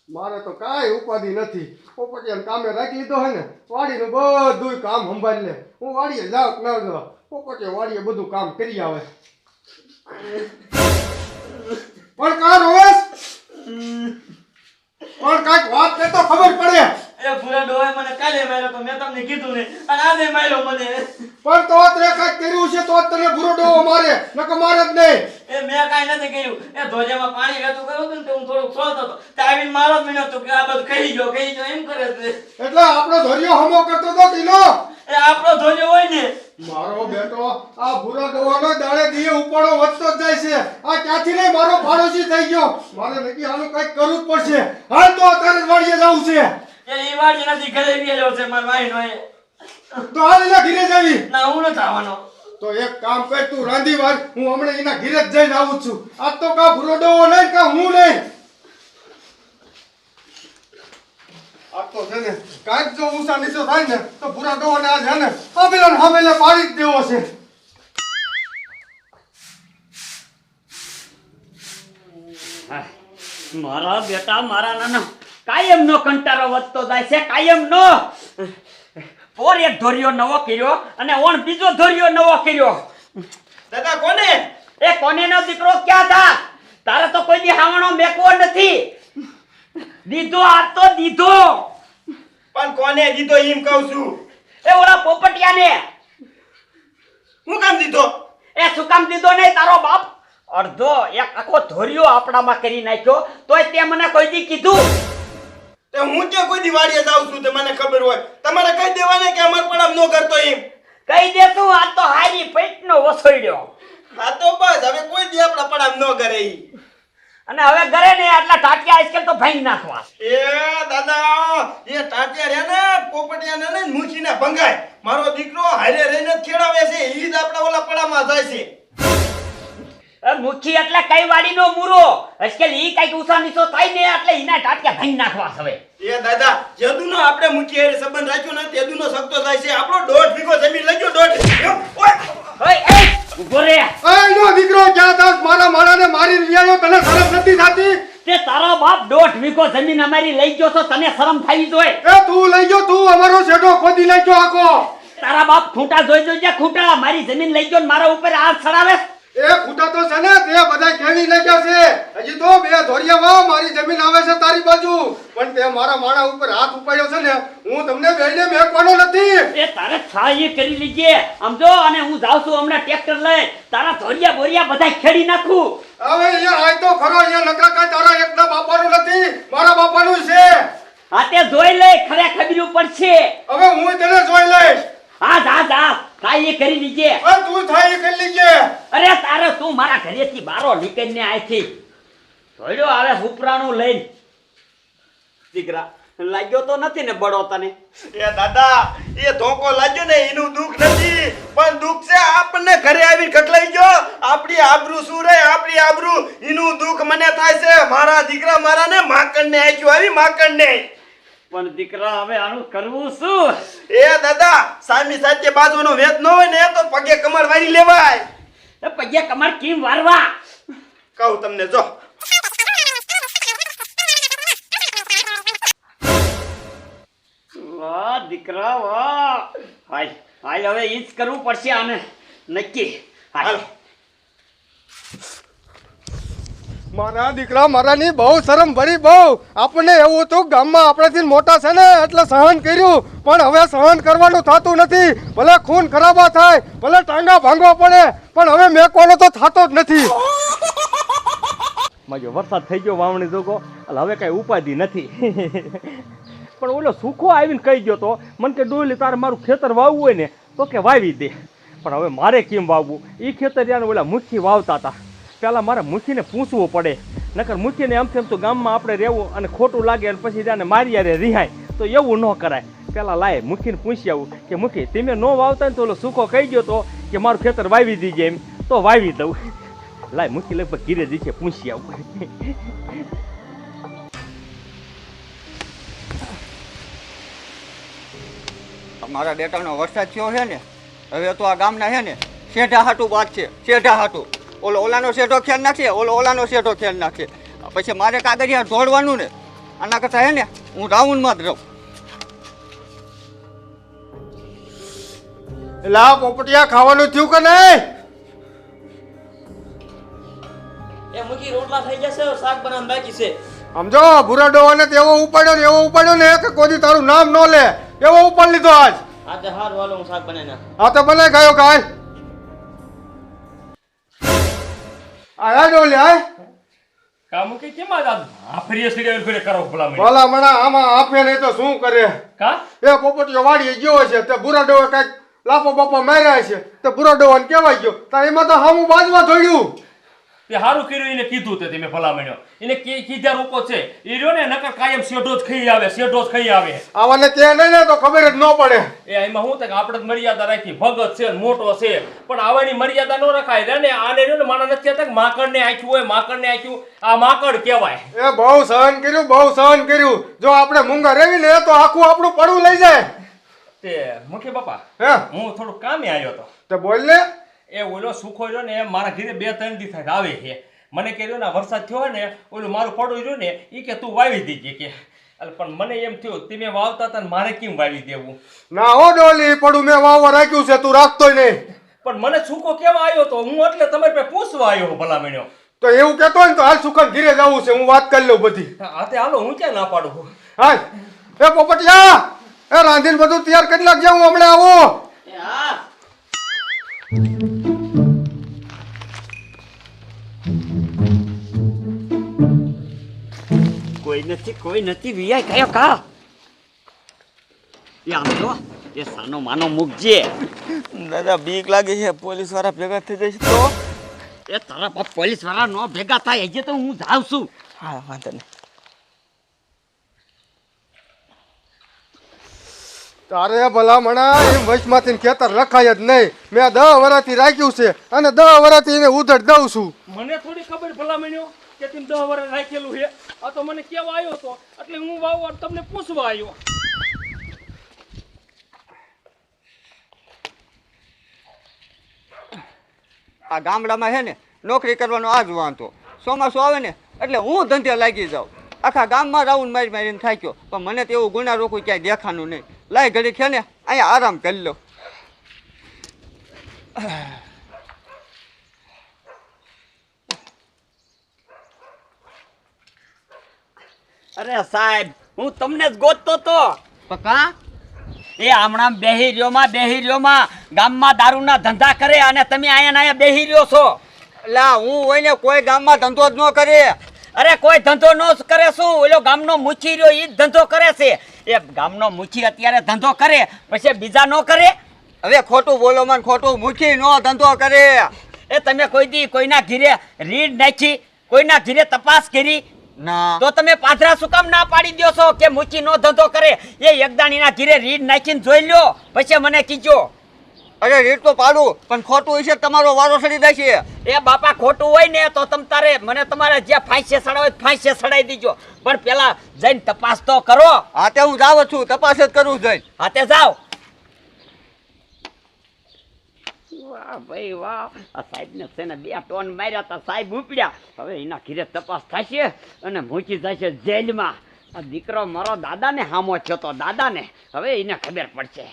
મારે તો કાંઈ ઉપાધિ નથી. પોપટિયાને કામે રાખી લીધો હોય ને, વાડીનું બધું કામ સંભાળી લે. હું વાડીએ જાઉં કે ન જાઉં, પોપટિયા વાડીએ બધું કામ કરી આવે. પણ કા રોવેશ? પણ કાંઈક વાત કરતો ખબર પડે. એ પૂરા ડોહાએ મને કાલે માર્યો તો મેં તમને કીધું ને, અને આજે માર્યો મને. પણ તો તે કાંઈક કર્યું છે તો જ તને ભૂરો ડોવો મારે, નકર મારે જ નહીં. એ મેં કાંઈ નથી કર્યું. એ ધોરિયામાં પાણી વહેતું કર્યું હતું ને તો હું થોડુંક સોતો હતો. તે આવીને મારો જ મીણ્યો હતો કે આ બધું કહી ગયો એમ કરે છે. એટલે આપણો ધોરિયો હમો કરતો તો ઢીલો. એ આપણો ધોરિયો હોય ને. મારો બેટો આ ભૂરા ડોવાનો દાડે દીએ ઉપાડો વધતો જ જાય છે. આ ક્યાંથી નહીં મારો પાડોશી થઈ ગયો. મારે નક્કી આનું કંઈક કરવું જ પડશે. હાલ તો અત્યારે જ વાડીએ જવું છે. એ વાડી નથી ઘરે ગયેલો છે મારા ભાઈનો. તો હાલ એના ઘીરે જાવી. ના હું નથી આવવાનો. તો એક કામ કર, તું રાંધી વાર, હું હમણાં એના ઘીરે જ જઈને આવું છું. આજ તો કા ભૂરો ડોવો નહીં કા હું નહીં. આજ તો છે ને કાંઈક જો ઊંચા નીચો થાય ને તો ભૂરા ડોવાને આજ છે ને હમેલે પાડી જ દેવો છે. મારા બેટા મારા નાના કાયમ નો કંટારો વધતો જાય છે. કાયમ નો પોર એક ધોરિયો નવો કર્યો અને ઓણ બીજો ધોરિયો નવો કર્યો. દાદા કોને? એ કોને નો દીકરો ક્યાં થા? તારે તો કોઈ દી હાવણો મેકવો નથી. દીધો આ તો દીધો. પણ કોને દીધો એમ કહું છું. એ ઓલા પોપટિયાને. હું કામ દીધો? એ શું કામ દીધો નહીં? તારો બાપ અડધો એક આખો ધોરિયો આપણામાં કરી નાખ્યો તોય તે મને કોઈ દી કીધું. તે હું કે કોઈ દિવાળીએ જાઉં છું તે મને ખબર હોય. તમારે કહી દેવાને કે અમાર પણ આમ નો કરતો એમ. કહી દેતું આ તો હારી પેટનો વસોડ્યો. હા તો બસ હવે કોઈ દી આપણા પણ આમ નો કરે ઈ. અને હવે ઘરે ને આટલા ટાટિયા આજકાલ તો ભાંગી નાખવા. એ દાદા એ ટાટિયા રે ને પોપટિયા ને મૂકીને ભંગાય. મારો દીકરો હારે રહીને જ ખેડાવે છે. ઈ જ આપણા ઓલા પડામાં જાય છે. મુખી એટલે કઈ વાડીનો મૂરો. આજકાલ ઈ કઈક ઊંચા નીચો થાય ને એટલે ઈના ટાટિયા ભાંગી નાખવા હવે. એ દાદા જેદુનો આપણે મૂકી હારે સંબંધ રાખ્યો ને તેદુનો સકતો થાય છે. આપણો 1.5 વીઘો જમીન લઈ ગયો. 1.5 ઓય ઓય એ ઉભો રે. એનો દીકરો ક્યાં થાસ? મારા માણાને મારી રહ્યો, તને શરમ નથી થતી? તે તારો બાપ 1.5 વીઘો જમીન અમારી લઈ ગયો તો તને શરમ થવી જોઈએ. એ તું લઈ ગયો, તું અમારો શેઢો ખોદી લઈ ગયો આખો. તારા બાપ ખૂંટા જોઈ જોઈ ખૂંટા મારી જમીન લઈ ગયો ને મારા ઉપર હાથ ચડાવે. એ ખૂટા તો છે ને તે બધા કેવી લઈ ગયા છે. હજી તો બે ધોરિયા વાવ મારી જમીન આવે છે તારી બાજુ, પણ તે મારા માણા ઉપર હાથ ઉપાડ્યો છે ને, હું તમને બેને મેકવાનો નથી. એ તારે છાય કરી લીજે આમ જો. અને હું જાઉં છું હમણાં ટ્રેક્ટર લઈ તારા ધોરિયા બોરિયા બધા ખેડી નાખું. હવે અહીંયા આય તો ખરો, અહીંયા નકરા કાંઈ તારા એકના બાપાનું નથી, મારા બાપાનું છે. હા તે જોઈ લે, ખરે ખબીરું પડશે. હવે હું તને જોઈ લઈશ. હા જા જા થાય એ કરી લીજે. તું થાય એ કરી લીજે. અરે તારે તું મારા ઘરેથી બારો નીકળીને આયથી ધોડ્યો આવે ઉપરાણું લઈને. દીકરા લાગ્યો તો નથી ને બડો તને? એ દાદા એ ધોકો લાગ્યો ને એનું દુઃખ નથી, પણ દુઃખ છે આપણને ઘરે આવીને કકલાઈ ગયો. આપણી આબરૂ શું રે? આપણી આબરૂ એનું દુઃખ મને થાય છે. મારા દીકરા મારાને માકણને આખ્યું આવી માકણને. પણ દીકરા હવે આનું કરવું શું? એ દાદા સામી સાચે બાજુનો વેત ન હોય ને તો પગે કમર વારી લેવાય. એ પગે કમર કેમ વારવા? કહું તમને જો. વાહ દીકરા વાહ. હાલ હાલ હવે ઈ જ કરવું પડશે આને નક્કી. હાલ મારા દીકરા મારાની બહુ શરમ ભરી બહુ. આપણને એવું હતું ગામમાં આપણાથી મોટા છે ને એટલે સહન કર્યું, પણ હવે સહન કરવાનું થતું નથી. ભલે ખૂન ખરાબા થાય, ભલે ટાંગા ભાંગવા પડે, પણ હવે મેકવાનો તો થતો જ નથી. માજો વરસાદ થઈ ગયો વાવણી જોગો, એટલે હવે કઈ ઉપાધિ નથી. પણ ઓલો સુખો આવીને કહી ગયો તો મને કે ડોલી તારે મારું ખેતર વાવવું હોય ને તો કે વાવી દે. પણ હવે મારે કેમ વાવવું? એ ખેતર યાને ઓલા મુખી વાવતા હતા. પહેલાં મારે મુખીને પૂછવું પડે, નકર મુખીને એમ તેમ તો ગામમાં આપણે રહેવું અને ખોટું લાગે અને પછી જાને મારી યારે રિહાય, તો એવું ન કરાય. પહેલાં લાય મુખીને પૂછી આવું કે મુખી તમે ન વાવતા ને તો ઓલો સુખો કહી ગયો તો કે મારું ખેતર વાવી દીજે એમ, તો વાવી દઉં. લાય મુખી લગભગ ઘીરે દીશે પૂછી આવું. મારા બેટાનો વરસાદ થયો છે ને, હવે તો આ ગામના છે ને શેઢા હાટું વાત છે. શેઢા હાટું ઓલાનો શેઢો ખેલ નાખે, ઓલાનો શેઢો ખેલ નાખે. પછી મારે કાગળિયા ઢોળવાનું ને. આના કરતાં હે ને હું રાઉન્ડમાં જ રહું. એટલે આ પોપટિયા ખાવાનું થયું કે નહીં? એ મુકી રોટલા થઈ જશે શાક બનાવવાનું બાકી છે. સમજો ભૂરા ડોવાને તો એવો ઉપાડ્યો ને કે કોઈ દી તારું નામ ન લે એવો ઉપાડ લીધો આજ. આજે હાર વાલો હું શાક બનાવી નાખ. હા તો બનાય ગયો કાય આયા ડોલે આય કામ કે કેમ આ આફરીએ સિરિયલ ફેરે કરો ભલા મને ભલા મણા આમાં આપે નહીં તો શું કરે? કા એ પોપટીયો વાડીએ ગયો છે તે ભૂરા ડોવે કાંઈક લાપો બાપો માર્યા છે તે ભૂરા ડોવાને કહેવાય ગયો તો એમાં તો હામું બાજવા થોડ્યું. તે હારું કર્યું એને કીધું તે તમે ભલા મણ્યો એને કીધા રોકો છે એ રહ્યો ને નકર કાયમ શેઢો જ ખાઈ આવે આવાને તે નહીં ને તો ખબર જ ન પડે. એ એમાં શું થાય કે આપણે જ મર્યાદા રાખી ભગત છે ને મોટો છે પણ આવાની મર્યાદા ન રખાય રે ને આને રહ્યો ને માણસ નથી કહેતા કે માકડને આંખ્યું હોય માકડને આંખ્યું આ માકડ કહેવાય. એ બહુ સહન કર્યું જો આપણે મૂંગા રેવી ને તો આખું આપણું પડવું લઈ જાય. તે મુખી બાપા હે હું થોડું કામે આવ્યો હતો તે બોલ ને. એ ઓલો સુખો રહ્યો ને મારા ઘરે 2-3 દી થાય આવે છે મને કહ્યું ને વરસાદ થયો ને ઓલું મારું પડું રહ્યું ને એ કે તું વાવી દીધી કે પણ મને એમ થયું તમે વાવતા હતા ને મારે કેમ વાવી દેવું. ના હો ડોલી પડું મેં વાવવા રાખ્યું છે તું રાખતોય નહીં. પણ મને સુખો કેવા આવ્યો તો હું એટલે તમારી પાસે પૂછવા આવ્યો ભલા મણ્યો. તો એવું કહેતો હોય ને તો હાલ સુખન ઘીરે જવું છે હું વાત કરી લઉં બધી. હા તે હાલો હું ક્યાં ના પાડું. હાલ એ પોપટિયા એ રાંધીને બધું તૈયાર કરી નાખજે હું હમણાં આવું. એ હા કોઈ નથી વિયાય કયો કા. એ આમ જો એ સાનો માનો મૂકજે. દાદા બીક લાગે છે પોલીસ વાળા ભેગા થઈ જશે તો. એ તારા બાપ પોલીસ વાળા નો ભેગા થાય હજી તો હું જાઉં છું. હા વાંધો નહીં. તારે ભલા મણા એમ વચમાંથી ખેતર રખાય જ નહીં. મેં 10 વર્ષથી રાખ્યું છે અને 10 વર્ષથી એને ઉધડ દઉં છું. મને થોડી ખબર ભલા મણ્યો કે તેમ 10 વર્ષ રાખેલું છે આ તો મને કેવા આવ્યો તો એટલે હું વાવવા તમને પૂછવા આવ્યો. આ ગામડામાં છે ને નોકરી કરવાનો આ જ વાંધો. ચોમાસું આવે ને એટલે હું ધંધે લાગી જાઉં. આખા ગામમાં રાઉન્ડ મારીને થાક્યો પણ મને તો એવું ગુના રોકું ક્યાંય દેખાનું નહીં. લાય ઘડી છે ને અહીંયા આરામ કરી લો. અરે સાહેબ હું તમને જ ગોતતો તો. પકા એ હમણાં બેહી રહ્યોમાં ગામમાં દારૂના ધંધા કરે અને તમે અહીંયા બેહી રહ્યો છો. લા હું હોય ને કોઈ ગામમાં ધંધો જ ન કરે. અરે કોઈ ધંધો ન કરે શું ઓલો ગામનો મુચી રહ્યો ઈ જ ધંધો કરે છે. એ ગામનો મુચી અત્યારે ધંધો કરે પછી બીજા ન કરે. હવે ખોટું બોલો મને ખોટું મૂકી નો ધંધો કરે. એ તમે કોઈ દી કોઈના ઘીરે રીડ નાખી કોઈના ઘીરે તપાસ કરી ના તો તમે પાથરા શું કામ ના પાડી દો છો કે મુચી નો ધંધો કરે. એ એકદાણીના ઘીરે રીડ નાખીને જોઈ લ્યો પછી મને કીજો. અરે રેટ તો પાડું પણ ખોટું હશે તમારો વારો સડી જાય છે. એ બાપા ખોટું હોય ને તો તમ તારે મને તમારે જે ફાંસે સડાવે ફાંસે સડાઈ દીજો પણ પેલા જઈને તપાસ તો કરો. હા તે હું જાવ છું તપાસ જ કરું જઈને. હાથે જાઓ. વાહ ભાઈ વાહ આ સાહેબને છે ને 2 ટોન માર્યા તા સાહેબ ઉપડ્યા. હવે એના ઘીરે તપાસ થશે અને મૂકી જશે જેલમાં. આ દીકરો મારો દાદાને હામો થયો તો દાદાને હવે એને ખબર પડશે.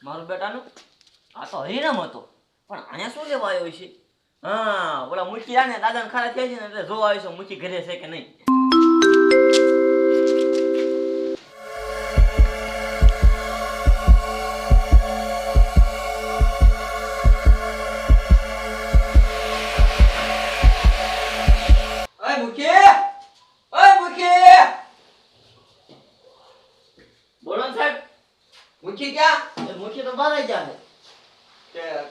મારું બેટાનું આ તો હરિનામ હતો પણ અહીંયા શું લેવા આવ્યો છે? હા ઓલા મૂકી ને દાદાને ખારા થયા છે ને એટલે જોવા આવ્યો છે મૂકી ઘરે છે કે નહીં. બોલો ને સાહેબ. મૂકી ક્યાં? એ મૂકી તો બહાર જ જાય.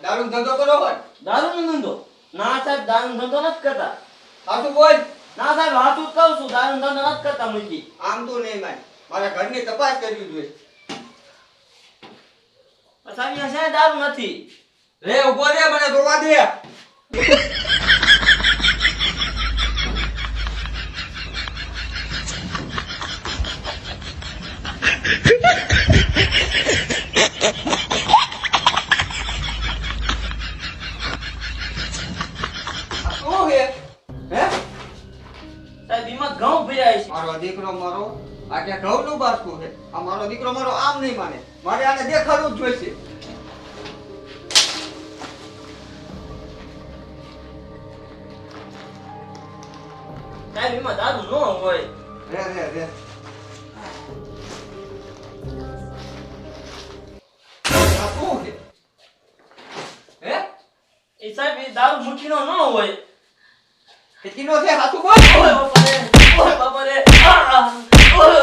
દારૂ ધંધો કરો હોય દારૂનો ધંધો? ના સાહેબ, દારૂનો ધંધો નથી કરતા. સાચું બોલ. ના સાહેબ, હાચું જ કહું છું, દારૂનો ધંધો નથી કરતા મૂકી. આમ તો નહીં માન, મારા ઘરની તપાસ કરવી જોઈએ. સાહેબ, અહીંયા છે દારૂ નથી. રે ઉભો રે, મને જોવા દે. આ શું છે? હે? સાહેબ, એમાં ઘઉં ભર્યા છે. મારો દીકરો મારો આ કે ઘઉંનું બાસકું છે. આ મારો દીકરો મારો આમ નહીં માને. મારે આને દેખાડવું જ જોઈશે. સાહેબ, એમાં દારૂ ન હોય. રે રે રે. આ શું છે? હે? એ સાહેબ, એ દારૂ મુઠ્ઠીનો ન હોય. કેટલીનો છે? હાથું બોલ. ઓય બાપા રે, ઓય બાપા રે. ઓય.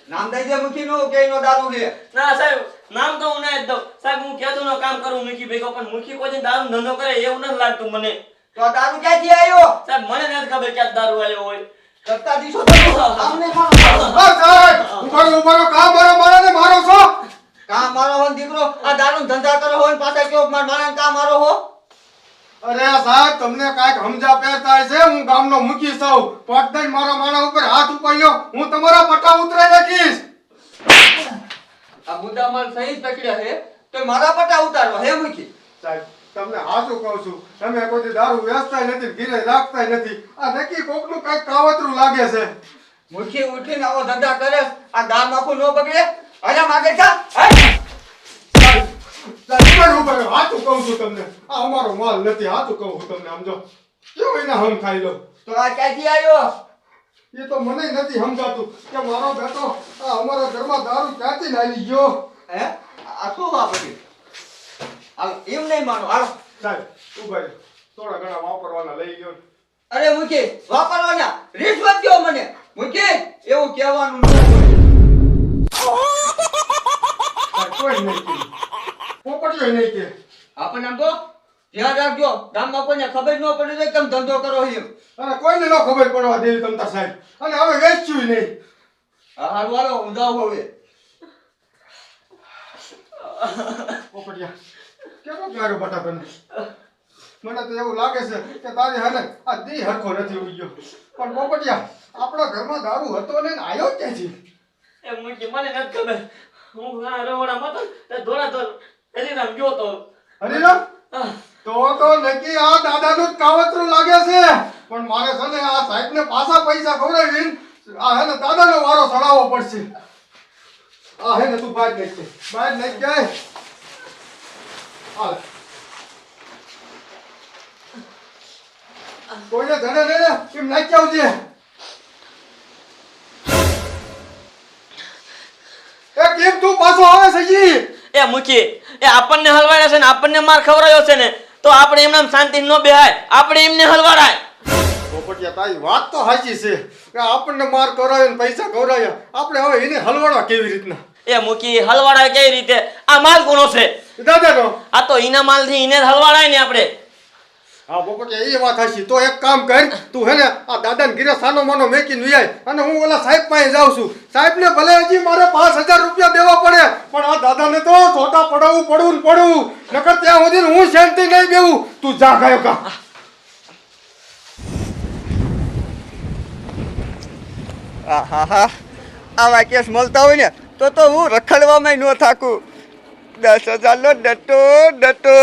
નામ દઈ દે મુખીનું કે એનો દારૂ છે. ના સાહેબ, નામ તો હું ના જ દઉં. સાહેબ, હું ખેતરનું કામ કરું મુખી ભેગો, પણ મુખી કોઈ દી દારૂ ધંધો કરે એવું નથી લાગતું મને. તો આ દારૂ ક્યાંથી આવ્યો? સાહેબ, મને નથી ખબર ક્યાં દારૂ આવ્યો હોય. કરતા દીશો તો આમ નહીં માનો. બસ સાહેબ ઉભારો ઉભારો કામ મારો મારાને મારો છો કાં મારો હો ને દીકરો, આ દારૂ ધંધા કરો હો ને પાછા કયો માર માણસ કાં મારો હો? અરે સાહેબ તમને કાંઈક સમજા પહેરતા છે હું ગામનો મુખી છું પટદઈ મારા માણા ઉપર હાથ ઉપાડ્યો હું તમારા પટ્ટા ઉતરાઈ નાખીશ આ મુદ્દામાલ સહી જ પકડ્યા છે તો મારા પટ્ટા ઉતારવા હે મુખી? સાહેબ તમને હાચું કહું છું તમે કોઈ દારૂ વેચતા નથી ઘીરે રાખતા નથી આ નક્કી કોકનું કાંઈક કાવતરું લાગે છે મુખી ઉઠીને આવો ધંધા કરે આ ગામ આખું ન બગડે. અરે માગે જા. હે? સાહેબ ઉભારો હાચું કહું છું તમને આ અમારો માલ નથી હાચું કહું છું તમને સમજો કેવું એના હમ ખાઈ લો તો આ ક્યાંથી આવ્યો? એ તો મને નથી સમજાતું કે મારો બેટો આ અમારા ઘરમાં દારૂ ક્યાંથી લાવી ગયો હે? આ શું વાત હતી? હાલો એમ નહીં માનો. હાલો સાહેબ ઉભા રહ્યો. થોડા ઘણા વાપરવાના લઈ ગયો અરે મુખી વાપરવાના રિશ્વત દ્યો મને. મુખી એવું કહેવાનું ન હોય. સાહેબ, કોઈ નહીં કે પોપટીઓ નહીં કે આપણને આમ તો ધ્યાન રાખજો ગામમાં કોઈને ખબર ન પડે તો કેમ ધંધો કરો એમ. અને કોઈને ન ખબર પડવા દેવી તમતા સાહેબ અને હવે વેચ્યું નહીં હારું હાલો હું જાઉં હવે. પોપટિયા કેમ ગાયો બટા તને મને તો એવું લાગે છે કે તારી હાલે આ દી હરખો નથી ઉઈ ગયો પણ પોપટિયા આપણા ઘરમાં દારૂ હતો ને આયો ક્યાંથી એ મુખી મને નથી ખબર. હું આ રવાડામાં હતો તે ધોળા ધોળ હરીરામ ગયો તો. હરીરામ આહ, તો નક્કી આ દાદાનું જ કાવતરું લાગે છે પણ મારે છે ને આ સાહેબને પાછા પૈસા ખવડાવીને આ હે ને દાદાનો વારો ચડાવવો પડશે આ હે ને તું બહાર નહીં જાય હાલ કોઈને ધડે નહીં ને કેમ નાખી આવજે એ કેમ તું પાછો આવે છે જી એ મુખી, એ આપણને હલવાડ્યા છે ને આપણને માર ખવડાવ્યો છે ને તો આપણે એમનામ શાંતિ ન બેહાય, આપણે એમને હલવાડાય. પોપટિયા તારી વાત તો સાચી છે કે આપણને માર કરાવ્યો ને પૈસા ખવડાવ્યા આપણે હવે એને હલવાડવા કેવી રીતના એ મુખી હલવાડાય કેવી રીતે? આ માલ કોનો છે? દાદાનો આ તો ઈના માલથી ઈને જ હલવાડાય ને આપણે. હા પોપટિયા એ વાત સાચી તો એક કામ કર તું હે ને આ દાદાને ઘીરે સાનો માનો મેકીને વિયાય અને હું ઓલા સાહેબ પાસે જાઉં છું સાહેબને ભલે હજી મારે 5000 રૂપિયા દેવા પડે પણ આ દાદાને તો છોટા પડાવવું ને પડવું નકર ત્યાં સુધી હું શાંતિ નહીં બેવું તું જા ગયો કા આહા આવા કેસ મળતા હોય ને તો હું રખડવામાં ન થાકું. 10,000 નો ડટો